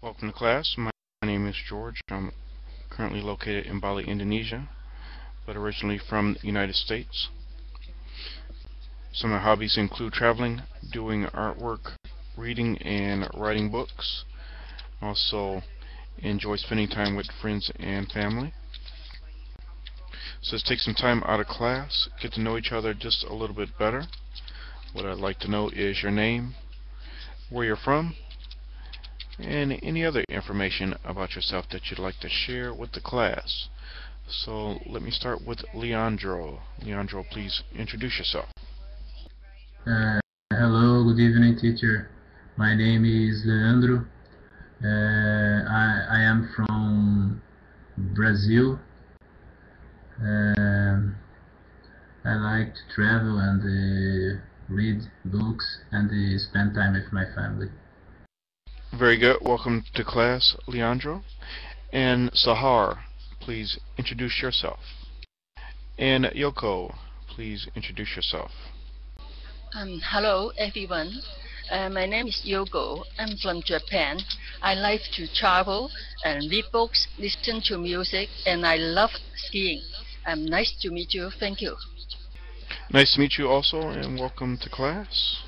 Welcome to class. My name is George. I'm currently located in Bali, Indonesia, but originally from the United States. Some of my hobbies include traveling, doing artwork, reading and writing books. Also enjoy spending time with friends and family. So let's take some time out of class, get to know each other just a little bit better. What I'd like to know is your name, where you're from, and any other information about yourself that you'd like to share with the class. So let me start with Leandro. Leandro, please introduce yourself. Hello, good evening, teacher. My name is Leandro. I am from Brazil. I like to travel and read books and spend time with my family. Very good. Welcome to class, Leandro. And Sahar, please introduce yourself. And Yoko, please introduce yourself. Hello everyone. My name is Yogo. I'm from Japan. I like to travel and read books, listen to music, and I love skiing. Nice to meet you. Thank you. Nice to meet you also, and welcome to class.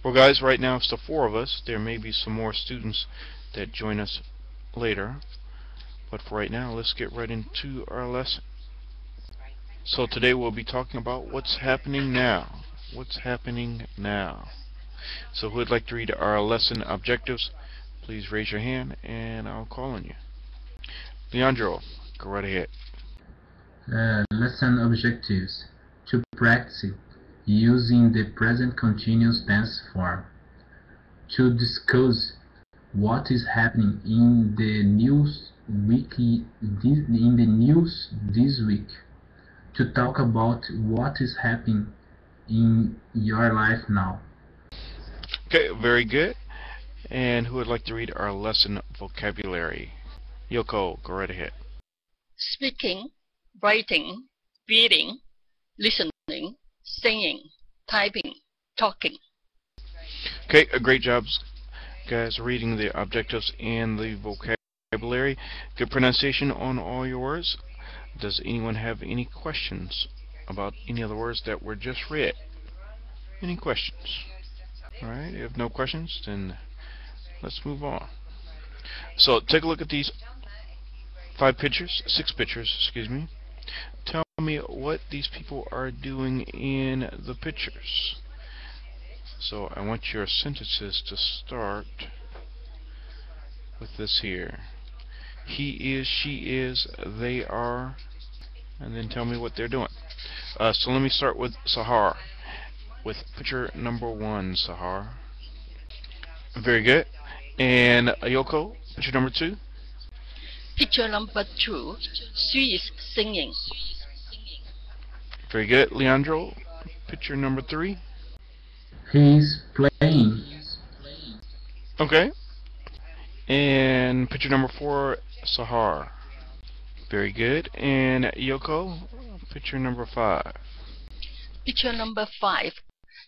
Well, guys, right now it's the four of us. There may be some more students that join us later, but for right now, let's get right into our lesson. So today we'll be talking about what's happening now. What's happening now? So who would like to read our lesson objectives? Please raise your hand and I'll call on you. Leandro, go right ahead. Lesson objectives. To practice using the present continuous tense form. To discuss what is happening in the news this week. To talk about what is happening in your life now. Okay, very good. And who would like to read our lesson vocabulary? Yoko, go right ahead. Speaking, writing, reading, listening, singing, typing, talking. Okay, great job, guys, reading the objectives and the vocabulary. Good pronunciation on all your words. Does anyone have any questions about any of the words that were just read? Any questions? Alright, if no questions, then let's move on. So take a look at these six pictures, excuse me. Tell me what these people are doing in the pictures. So I want your sentences to start with this here. He is, she is, they are, and then tell me what they're doing. So let me start with Sahar, with picture number 1, Sahar. Very good. And Yoko, picture number 2. Picture number 2. She is singing. Very good. Leandro, picture number 3. He's playing. Okay. And picture number 4, Sahar. Very good. And Yoko, picture number 5. Picture number 5.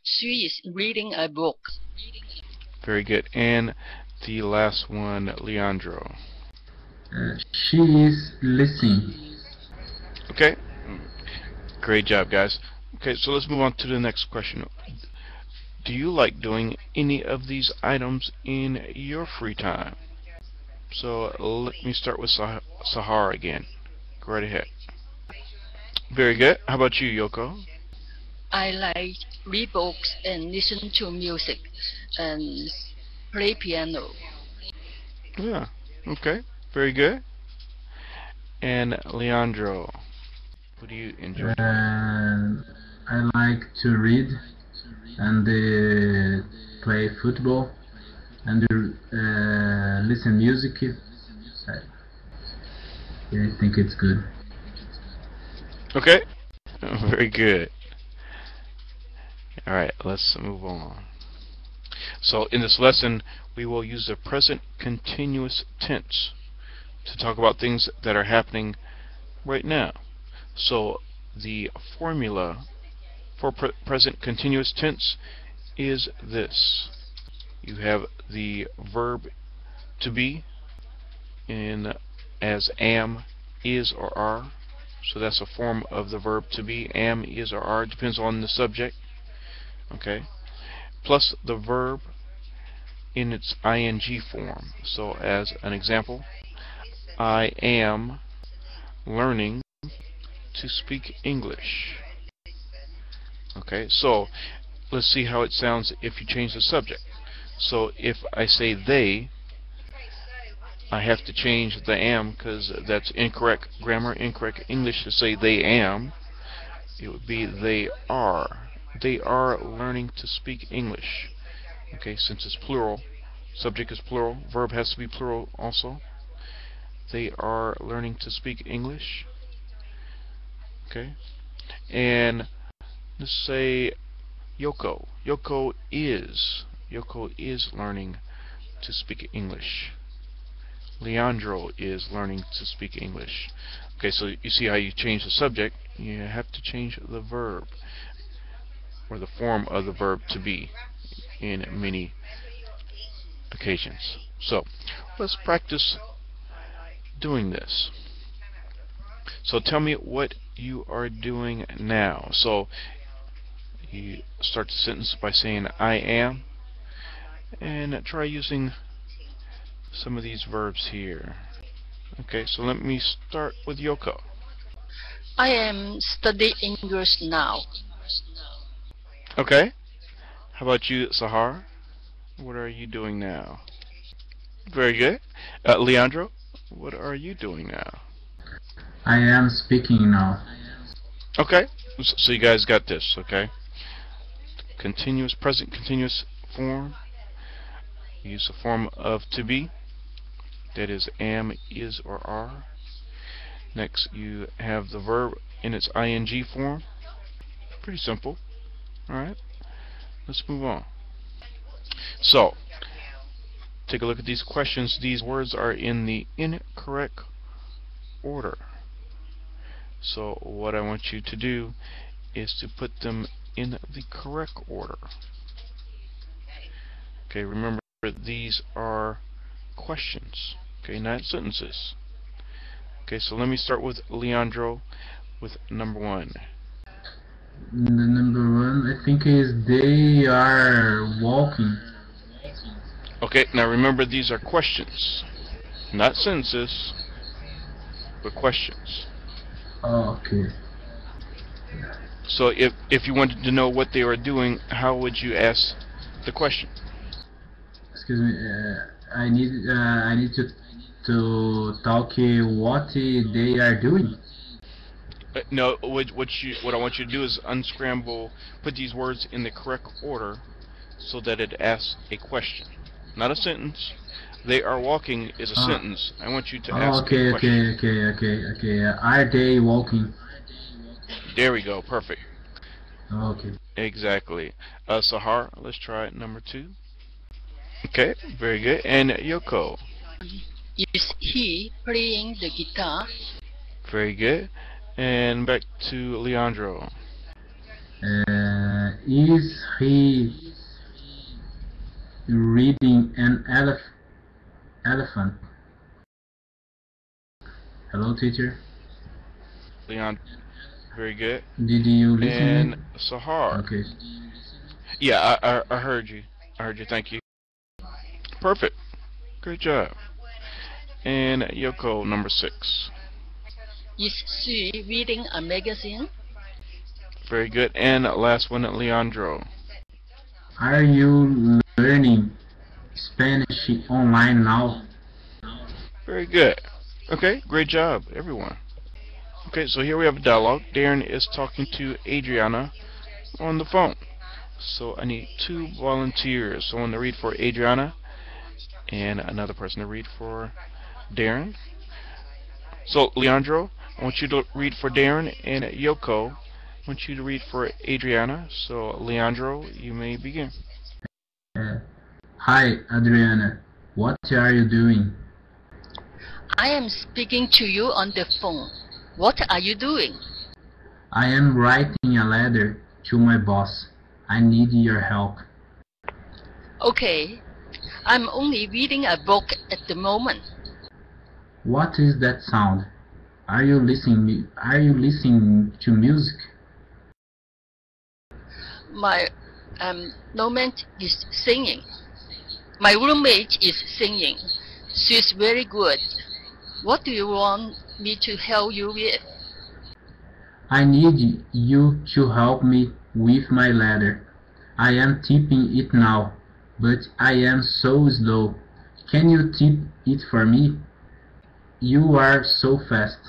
She is reading a book. Very good. And the last one, Leandro. She is listening. Okay. Great job, guys. Okay, so let's move on to the next question. Do you like doing any of these items in your free time? So let me start with Sahar again. Go right ahead. Very good. How about you, Yoko? I like read books and listen to music and play piano. Yeah. Okay. Very good. And Leandro, what do you enjoy doing? I like to read and play football and listen music. I think it's good. Okay. Very good. Alright, let's move on. So in this lesson, we will use the present continuous tense to talk about things that are happening right now. So the formula for present continuous tense is this. You have the verb to be in as am, is, or are. So that's a form of the verb to be. Am, is, or are. Depends on the subject. Okay. Plus the verb in its ing form. So as an example, I am learning to speak English. Okay, so let's see how it sounds if you change the subject. So if I say they, I have to change the am because that's incorrect grammar, incorrect English to say they am. It would be they are. They are learning to speak English. Okay, since it's plural, subject is plural, verb has to be plural also. They are learning to speak English. Okay, and let's say Yoko. Yoko is learning to speak English. Leandro is learning to speak English. Okay, so you see how you change the subject. You have to change the verb, or the form of the verb to be, in many occasions. So let's practice doing this. So tell me what you are doing now. So you start the sentence by saying I am, and try using some of these verbs here. Okay, so let me start with Yoko. I am studying English now. Okay, how about you, Sahar? What are you doing now? Very good. Leandro, what are you doing now? I am speaking now. Okay, so you guys got this, okay? Continuous, present continuous form. Use the form of to be. That is am, is, or are. Next, you have the verb in its ing form. Pretty simple. Alright, let's move on. So, take a look at these questions. These words are in the incorrect order. So what I want you to do is to put them in the correct order. Okay, remember these are questions, okay, not sentences. Okay, so let me start with Leandro with number 1. The number 1, I think, is they are walking. Okay, now remember these are questions, not sentences, but questions. Okay. So if you wanted to know what they are doing, how would you ask the question? Excuse me. I need to talk what they are doing. No, what I want you to do is unscramble, put these words in the correct order so that it asks a question, not a sentence. They are walking is a sentence. I want you to ask a question. Okay. Are they walking? There we go. Perfect. Okay. Exactly. Sahar, let's try number 2. Okay, very good. And Yoko. Is he playing the guitar? Very good. And back to Leandro. Is he reading an elephant? Hello, teacher. Leandro. Very good. Did you listen? And Sahar. Okay. Yeah, I heard you. I heard you. Thank you. Perfect. Great job. And Yoko, number 6. Is she reading a magazine? Very good. And last one, Leandro. Are you learning Spanish online now? Very good. Okay, great job, everyone. Okay, so here we have a dialogue. Darren is talking to Adriana on the phone. So I need 2 volunteers. Someone to read for Adriana and another person to read for Darren. So Leandro, I want you to read for Darren, and Yoko, I want you to read for Adriana. So Leandro, you may begin. Hi, Adriana. What are you doing? I am speaking to you on the phone. What are you doing? I am writing a letter to my boss. I need your help. Okay. I'm only reading a book at the moment. What is that sound? Are you listening to music? My roommate is singing. My roommate is singing. She's very good. What do you want me to help you with? I need you to help me with my letter. I am typing it now, but I am so slow. Can you type it for me? You are so fast.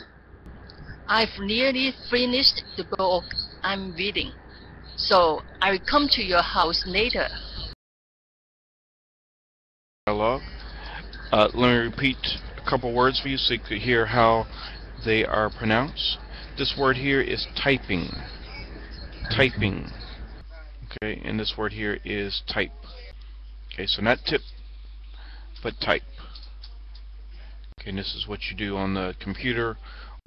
I've nearly finished the book I'm reading, so I'll come to your house later. Dialogue. Let me repeat a couple words for you so you could hear how they are pronounced. This word here is typing. Typing. Okay, and this word here is type. Okay, so not tip, but type. Okay, and this is what you do on the computer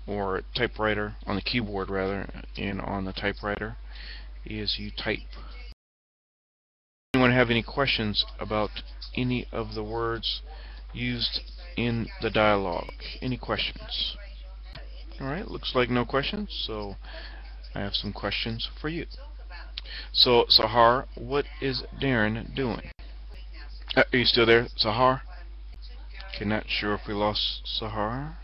or typewriter, on the keyboard rather, and on the typewriter, is you type. Anyone have any questions about any of the words used in the dialogue? Any questions? Alright, looks like no questions, so I have some questions for you. So, Sahar, what is Darren doing? Are you still there, Sahar? Okay, not sure if we lost Sahar.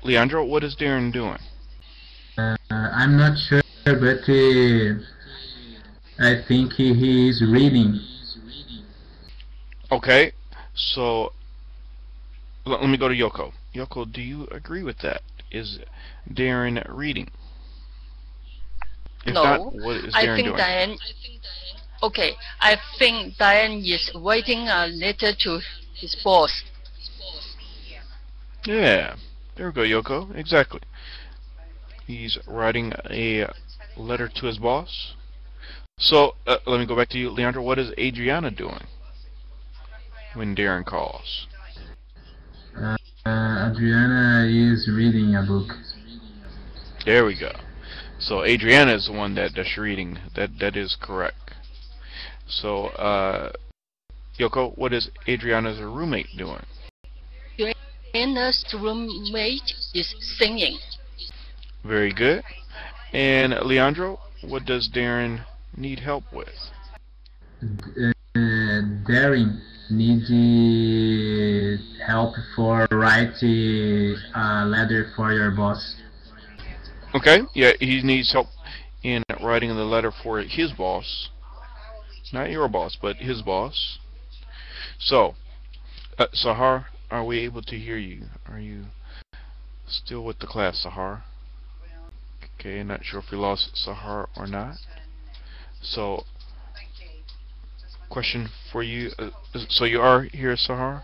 Leandro, what is Darren doing? I'm not sure, but I think he is reading. Okay, so let me go to Yoko. Yoko, do you agree with that? Is Darren reading? If No, not, what is I Darren think doing? Diane. Okay, I think Diane is writing a letter to his boss. Yeah, there we go, Yoko. Exactly. He's writing a letter to his boss. So, let me go back to you, Leandro. What is Adriana doing when Darren calls? Adriana is reading a book. There we go. So Adriana is the one that's reading. That is correct. So, Yoko, what is Adriana's roommate doing? Anna's roommate is singing. Very good. And Leandro, what does Darren need help with? Darren needs help for writing a letter for your boss. Okay, yeah, he needs help in writing the letter for his boss. Not your boss, but his boss. So, Sahar, are we able to hear you? Are you still with the class, Sahar? Okay, not sure if we lost Sahar or not. So, question for you. So you are here, Sahar?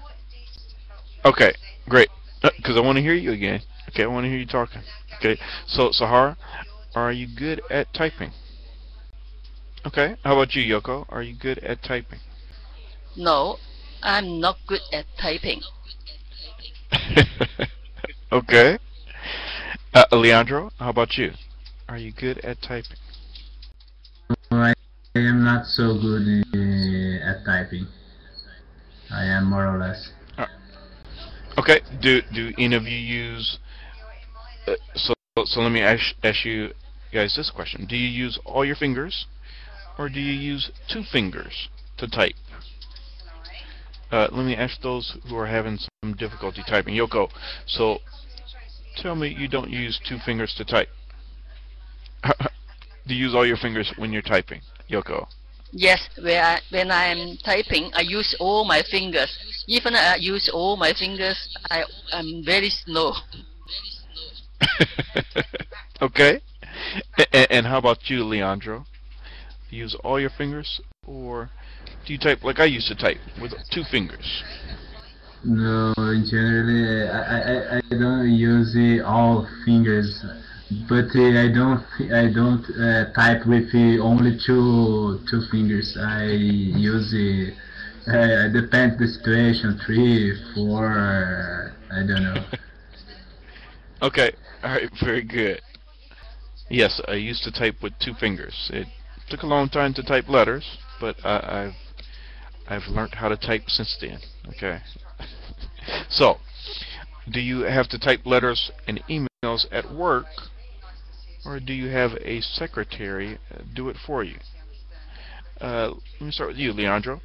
Okay, great. Because I want to hear you again. Okay, I want to hear you talking. Okay, so Sahar, are you good at typing? Okay, how about you, Yoko? Are you good at typing? No, I'm not good at typing. Okay. Leandro, how about you? Are you good at typing? I am not so good at typing. I am more or less. Okay. Do any of you use? So let me ask you guys this question: do you use all your fingers, or do you use 2 fingers to type? Let me ask those who are having some difficulty typing. Yoko, so tell me you don't use 2 fingers to type. Do you use all your fingers when you're typing, Yoko? Yes, when I am typing, I use all my fingers. Even I use all my fingers, I am very slow. Okay. And how about you, Leandro? Do you use all your fingers, or do you type like I used to type with 2 fingers? No, generally I don't use all fingers, but I don't type with only two fingers. I use depends the situation, 3, 4, I don't know. Okay. All right. Very good. Yes, I used to type with 2 fingers. It took a long time to type letters, but I've learned how to type since then. Okay. So, do you have to type letters and emails at work, or do you have a secretary do it for you? Let me start with you, Leandro.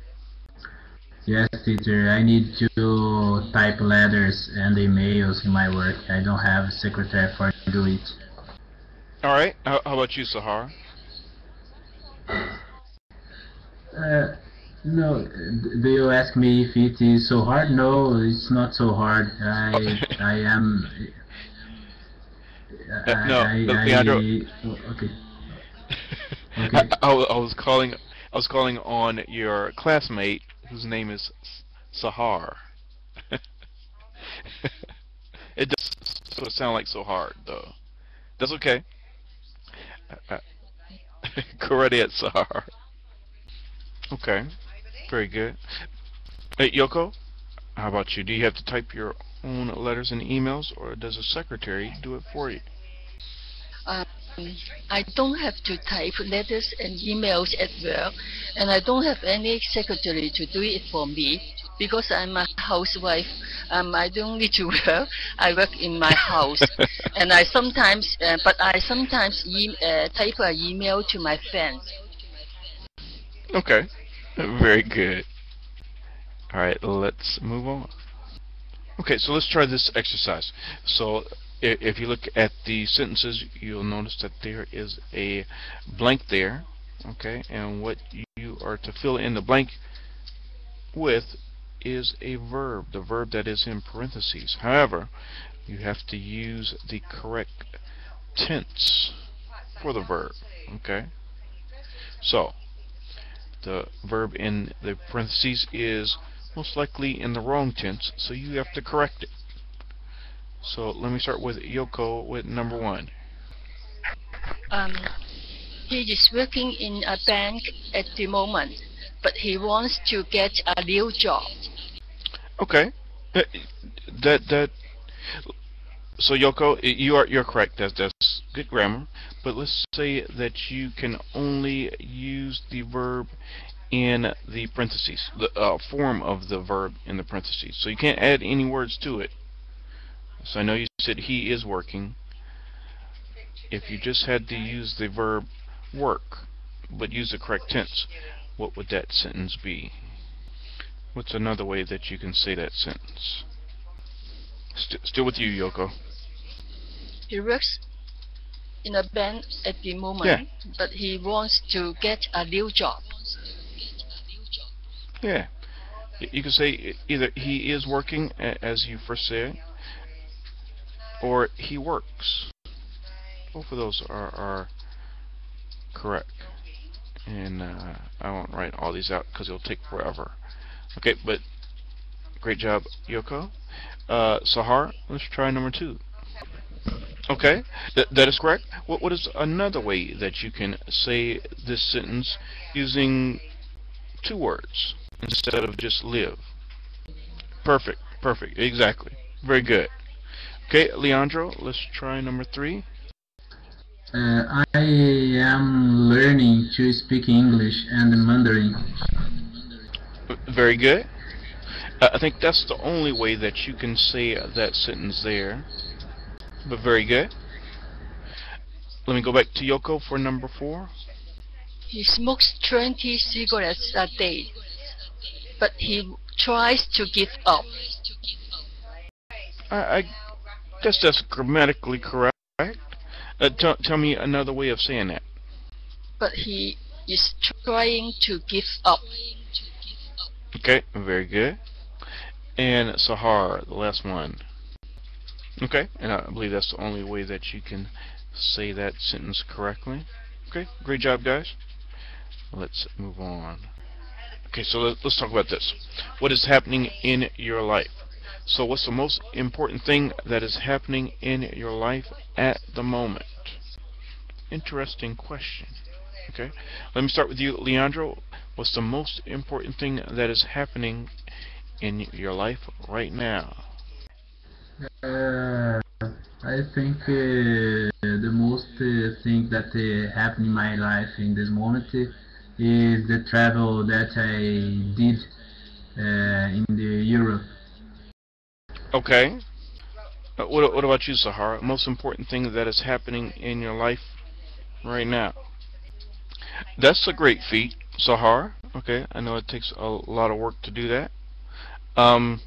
Yes, teacher, I need to type letters and emails in my work. I don't have a secretary for do it. All right. How about you, Sahar? Uh, no, do you ask me if it is so hard? No, it's not so hard. Oh, I am no, Leandro. oh, okay, I, okay. I, I was calling. I was calling on your classmate whose name is Sahar. It does sort of sound like so hard, though. That's okay. Uh, Go right ahead, Sahar. Okay, very good. Hey, Yoko, how about you? Do you have to type your own letters and emails, or does a secretary do it for you? Um, I don't have to type letters and emails at work, and I don't have any secretary to do it for me because I'm a housewife. I don't need to work. I work in my house, and I sometimes type an email to my friends. Okay, very good. All right, let's move on. Okay, so let's try this exercise. So if you look at the sentences, you'll notice that there is a blank there. Okay, and what you are to fill in the blank with is a verb, the verb that is in parentheses. However, you have to use the correct tense for the verb. Okay, so the verb in the parentheses is most likely in the wrong tense, so you have to correct it. So let me start with Yoko with number one. Um, he is working in a bank at the moment, but he wants to get a new job. Okay, that that so Yoko, you're correct. That's good grammar. But let's say that you can only use the verb in the parentheses, the form of the verb in the parentheses. So you can't add any words to it. So I know you said he is working. If you just had to use the verb work, but use the correct tense, what would that sentence be? What's another way that you can say that sentence? Still with you, Yoko. He works in a bank at the Yeah, moment, but he wants to get a new job. yeah. You can say either he is working, as you first said, or he works. Both of those are correct. And I won't write all these out because it'll take forever. Okay, but great job, Yoko. Sahar, let's try number two. Okay, that is correct. What is another way that you can say this sentence using two words instead of just live? Perfect, perfect, exactly. Very good. Okay, Leandro, let's try number three. I am learning to speak English and Mandarin. Very good. I think that's the only way that you can say that sentence there. But very good. Let me go back to Yoko for number four. He smokes 20 cigarettes a day, but he tries to give up. I guess that's grammatically correct. Tell me another way of saying that. But he is trying to give up. Okay, very good. And Sahar, the last one. Okay, and I believe that's the only way that you can say that sentence correctly. Okay, great job, guys. Let's move on. Okay, so let's talk about this. What is happening in your life? So what's the most important thing that is happening in your life at the moment? Interesting question. Okay, let me start with you, Leandro. What's the most important thing that is happening in your life right now? Uh, I think the most thing that happened in my life in this moment is the travel that I did in the Europe. Okay. What about you, Sahara? Most important thing that is happening in your life right now? That's a great feat, Sahara. Okay, I know it takes a lot of work to do that. Um,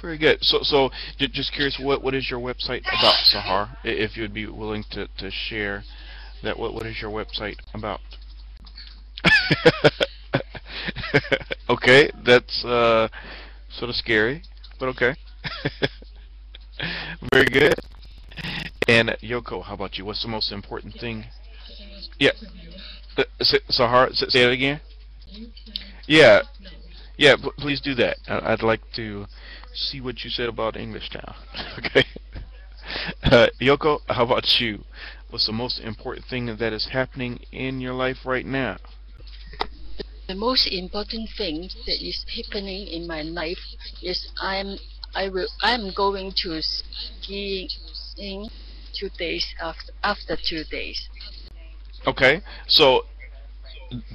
Very good. So just curious, what is your website about, Sahar? If you'd be willing to share that, what is your website about? Okay, that's sort of scary, but okay. Very good. And Yoko, how about you? What's the most important thing? Yeah, Sahar, say it again. Yeah, yeah. Please do that. I'd like to see what you said about English now. Okay. Yoko, how about you? What's the most important thing that is happening in your life right now? The most important thing that is happening in my life is I'm going to skiing 2 days after 2 days. Okay, so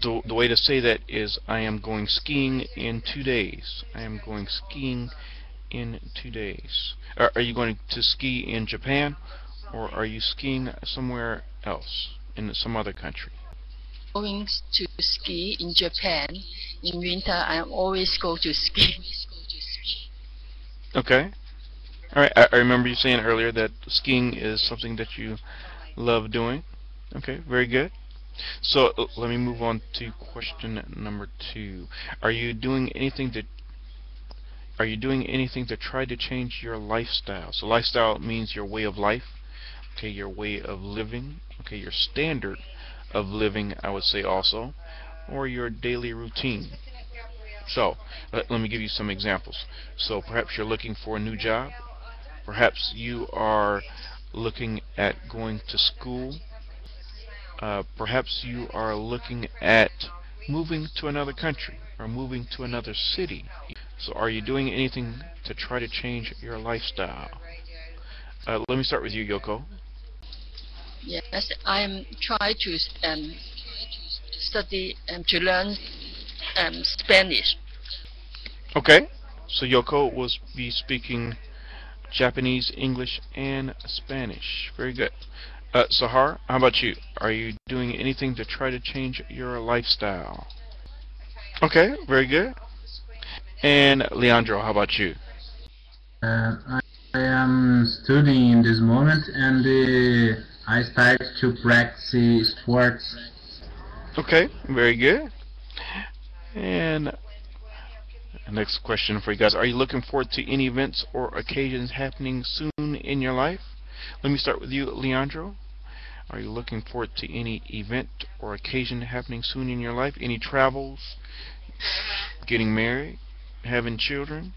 the way to say that is I am going skiing in 2 days. I am going skiing in 2 days. Are you going to ski in Japan, or are you skiing somewhere else in some other country? Going to ski in Japan. In winter, I always go to ski. Okay. All right. I remember you saying earlier that skiing is something that you love doing. Okay. Very good. So let me move on to question number 2. Are you doing anything to Are you doing anything to try to change your lifestyle? So lifestyle means your way of life, okay, your way of living, okay, your standard of living, I would say also, or your daily routine. So let me give you some examples. So perhaps you're looking for a new job. Perhaps you are looking at going to school. Perhaps you are looking at moving to another country or moving to another city. So are you doing anything to try to change your lifestyle? Let me start with you, Yoko. Yes, I'm trying to study and to learn Spanish. Okay. So Yoko will be speaking Japanese, English, and Spanish. Very good. Sahar, how about you? Are you doing anything to try to change your lifestyle? Okay, very good. And Leandro, how about you? I am studying in this moment and I start to practice sports. Okay, very good. And next question for you guys. Are you looking forward to any events or occasions happening soon in your life? Let me start with you, Leandro. Are you looking forward to any event or occasion happening soon in your life? Any travels, getting married, having children?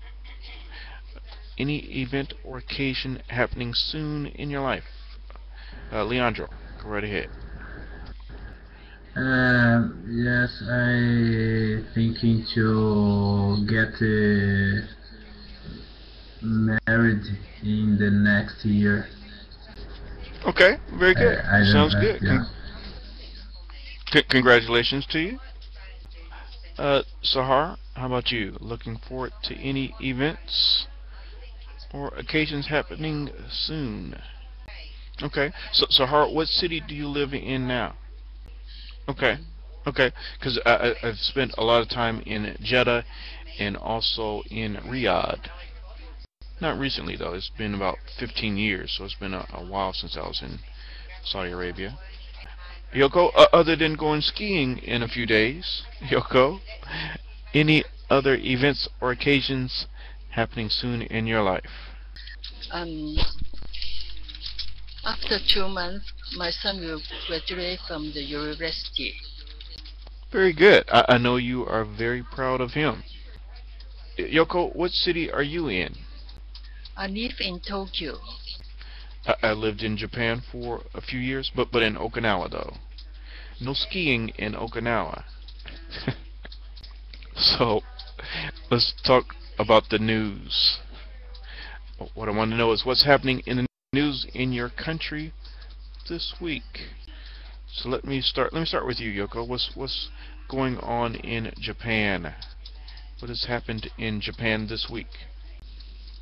Any event or occasion happening soon in your life? Leandro, go right ahead. Yes, I thinking to get married in the next year. Okay, very good. I don't, Sounds good. yeah. Congratulations to you. Sahar, how about you? Looking forward to any events or occasions happening soon? Okay. So, Sahar, what city do you live in now? Okay. Okay. Because I've spent a lot of time in Jeddah and also in Riyadh. Not recently, though. It's been about 15 years, so it's been a while since I was in Saudi Arabia. Yoko, other than going skiing in a few days, Yoko, any other events or occasions happening soon in your life? Um, After 2 months, my son will graduate from the university. Very good. I know you are very proud of him. Yoko, what city are you in? I live in Tokyo. I lived in Japan for a few years, but in Okinawa though. No skiing in Okinawa. So let's talk about the news. What I want to know is what's happening in the news in your country this week. So let me start. Let me start with you, Yoko. What's going on in Japan? What has happened in Japan this week?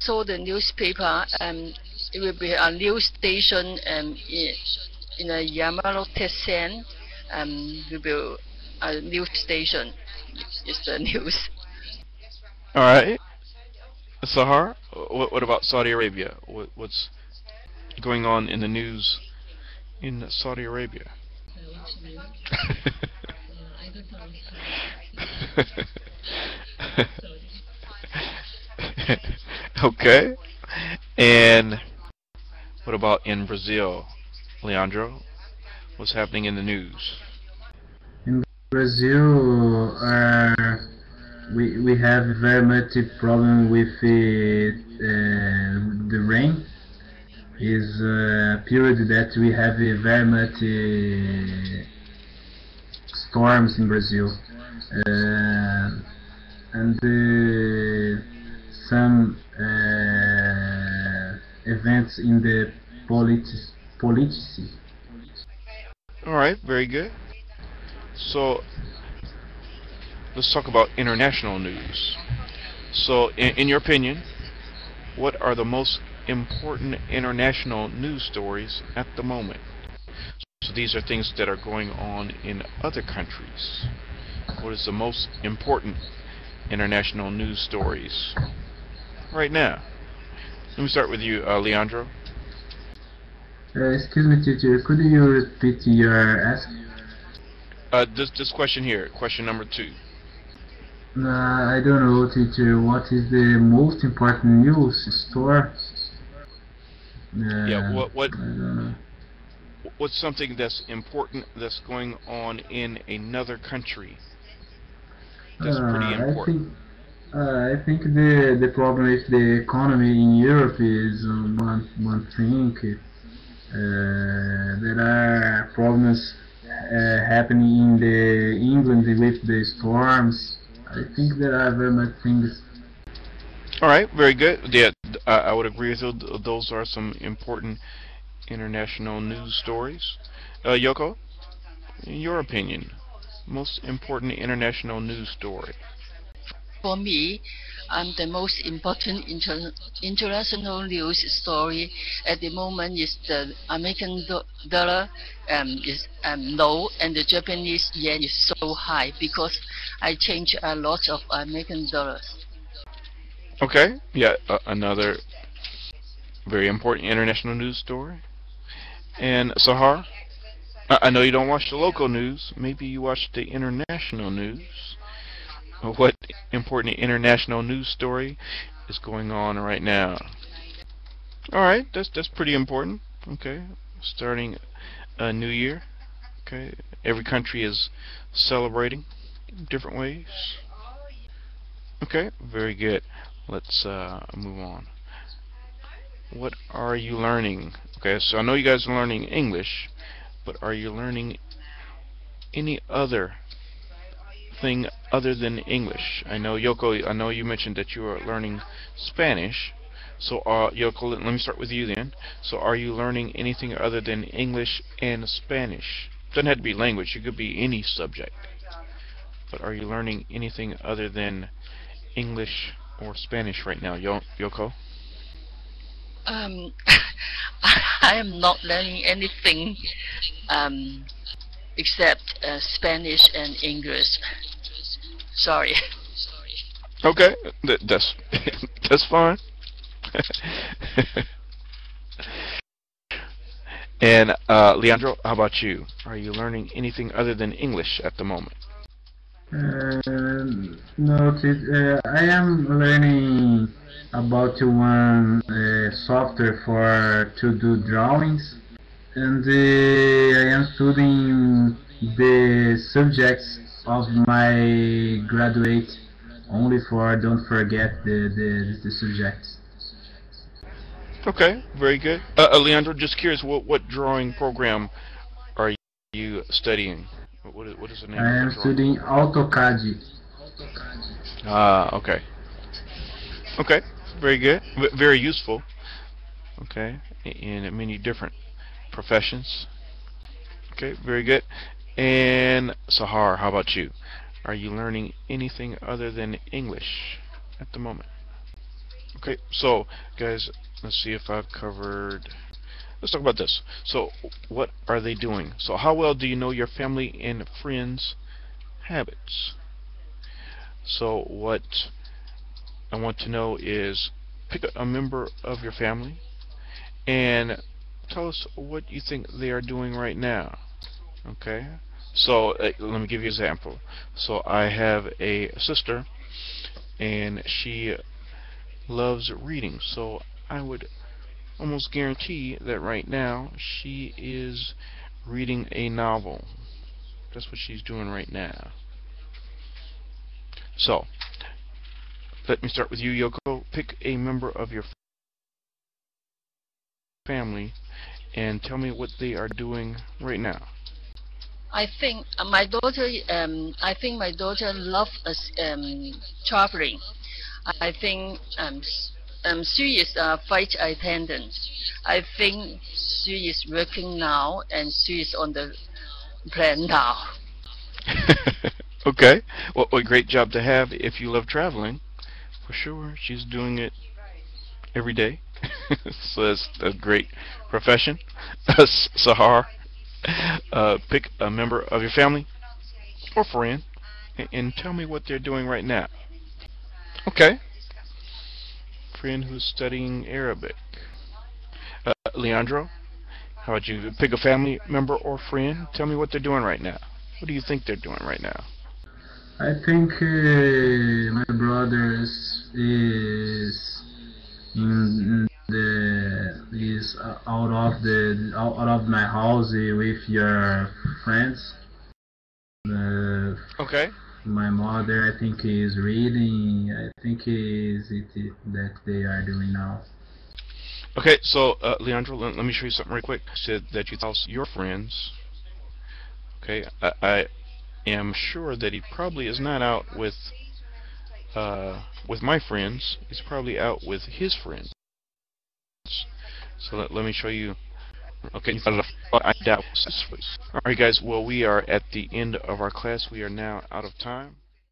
saw the newspaper. It will be a news station in a Yamanote-sen. Will be a news station. It's the news. All right, Sahar. What about Saudi Arabia? What's going on in the news in Saudi Arabia? Okay. And what about in Brazil, Leandro? What's happening in the news? In Brazil, we have very much a problem with the rain. Is a period that we have very much storms in Brazil, and some events in the politics. All right, very good. So let's talk about international news. So, in your opinion, what are the most important international news stories at the moment? So these are things that are going on in other countries. What is the most important international news stories right now? Let me start with you, Leandro. Excuse me, teacher, could you repeat your ask? This question here, question number 2. I don't know, teacher. What is the most important news store? Yeah, I don't know. what's something that's important that's going on in another country that's pretty important? I think the problem with the economy in Europe is one thing. There are problems happening in the England with the storms. I think there are very much things. All right, very good. Yeah, I would agree with you. Those are some important international news stories. Yoko, in your opinion, most important international news story? For me, the most important international news story at the moment is the American dollar is low and the Japanese yen is so high because I change a lot of American dollars. Okay, yeah, another very important international news story. And Sahar, I know you don't watch the local news. Maybe you watch the international news. What important international news story is going on right now? All right, that's pretty important. Okay, starting a new year. Okay, every country is celebrating in different ways. Okay, very good. Let's move on. What are you learning? Okay, so I know you guys are learning English, but are you learning any other thing other than English? I know Yoko, I know you mentioned that you are learning Spanish. So Yoko, let me start with you then. So are you learning anything other than English and Spanish? Doesn't have to be language, it could be any subject. But are you learning anything other than English or Spanish right now, Yoko? Um, I am not learning anything um, except Spanish and English. Sorry. Okay, that's that's fine. And Leandro, how about you? Are you learning anything other than English at the moment? No, I am learning about one software for to do drawings, and I am studying the subjects of my graduate only for don't forget the subjects. Okay, very good. Leandro, just curious, what drawing program are you studying? What is the name I of the am drawing studying program? AutoCAD. Ah, okay. Okay, very good. Very useful. Okay, in many different professions. Okay, very good. And Sahar, how about you? Are you learning anything other than English at the moment? Okay, so guys, let's see if I've covered. Let's talk about this. So, what are they doing? So, how well do you know your family and friends' habits? So, what I want to know is pick a member of your family and tell us what you think they are doing right now. Okay? So, let me give you an example. So, I have a sister and she loves reading. So, I would almost guarantee that right now she is reading a novel. That's what she's doing right now. So, let me start with you, Yoko. Pick a member of your family and tell me what they are doing right now. I think my daughter. I think my daughter loves traveling. I think she is a flight attendant. I think she is working now and she is on the plane now. Okay. Well, a great job to have if you love traveling. For sure, she's doing it every day. So that's a great profession. Sahar, pick a member of your family or friend and tell me what they're doing right now. Okay. Friend who's studying Arabic. Leandro, how about you? Pick a family member or friend. Tell me what they're doing right now. What do you think they're doing right now? I think my brothers is in the is out of my house with your friends. Uh, Okay. my mother, I think, is reading. I think is it that they are doing now. Okay, so Leandro, let me show you something real quick. You said that you tell your friends. Okay, I am sure that he probably is not out with my friends. He's probably out with his friends. So let me show you. Okay, I doubt. All right, guys. Well, we are at the end of our class. We are now out of time.